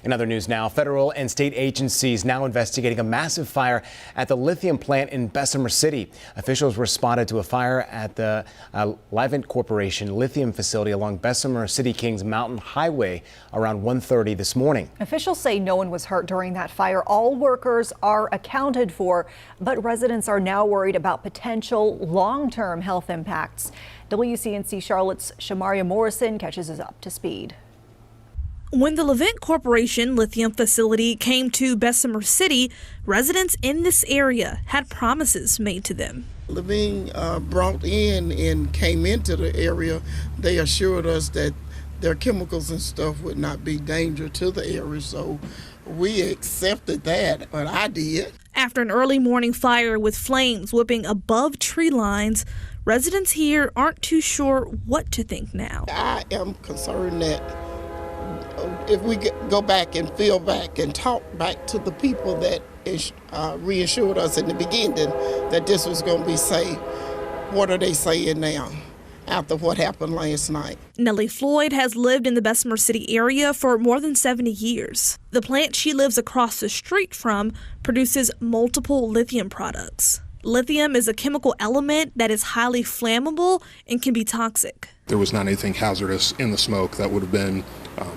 In other news now, federal and state agencies now investigating a massive fire at the lithium plant in Bessemer City. Officials responded to a fire at the Livent Corporation lithium facility along Bessemer City-Kings Mountain Highway around 1:30 this morning. Officials say no one was hurt during that fire. All workers are accounted for, but residents are now worried about potential long-term health impacts. WCNC Charlotte's Shamaria Morrison catches us up to speed. When the Livent Corporation lithium facility came to Bessemer City, residents in this area had promises made to them. Livent brought in and came into the area. They assured us that their chemicals and stuff would not be dangerous to the area, so we accepted that, but I did. After an early morning fire with flames whipping above tree lines, residents here aren't too sure what to think now. I am concerned that if we go back and feel back and talk back to the people that reassured us in the beginning that this was going to be safe, what are they saying now after what happened last night? Nellie Floyd has lived in the Bessemer City area for more than 70 years. The plant she lives across the street from produces multiple lithium products. Lithium is a chemical element that is highly flammable and can be toxic. There was not anything hazardous in the smoke that would have been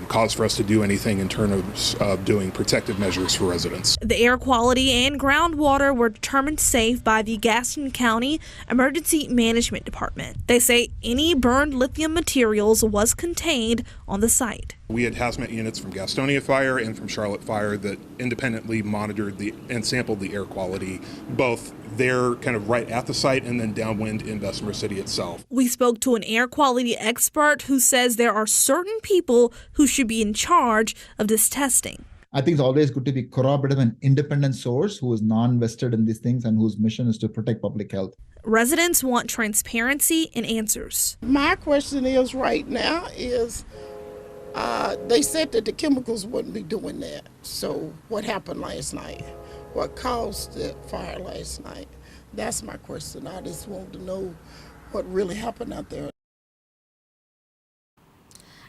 cause for us to do anything in terms of doing protective measures for residents. The air quality and groundwater were determined safe by the Gaston County Emergency Management Department. They say any burned lithium materials was contained on the site. We had hazmat units from Gastonia Fire and from Charlotte Fire that independently monitored and sampled the air quality, both there kind of right at the site and then downwind in Bessemer City itself. We spoke to an air quality expert who says there are certain people who should be in charge of this testing. I think it's always good to be corroborative and independent source who is non-vested in these things and whose mission is to protect public health. Residents want transparency and answers. My question is right now is they said that the chemicals wouldn't be doing that. So what happened last night? What caused the fire last night? That's my question. I just want to know what really happened out there.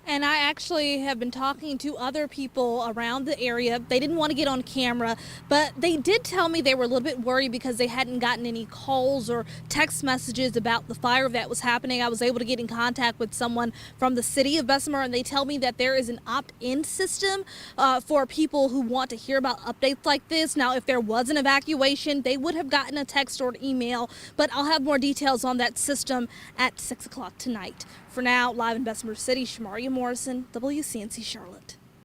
And I actually have been talking to other people around the area. They didn't want to get on camera, but they did tell me they were a little bit worried because they hadn't gotten any calls or text messages about the fire that was happening. I was able to get in contact with someone from the city of Bessemer, and they tell me that there is an opt-in system for people who want to hear about updates like this. Now, if there was an evacuation, they would have gotten a text or an email, but I'll have more details on that system at 6 o'clock tonight. For now, live in Bessemer City, Shamaria Morrison, WCNC Charlotte.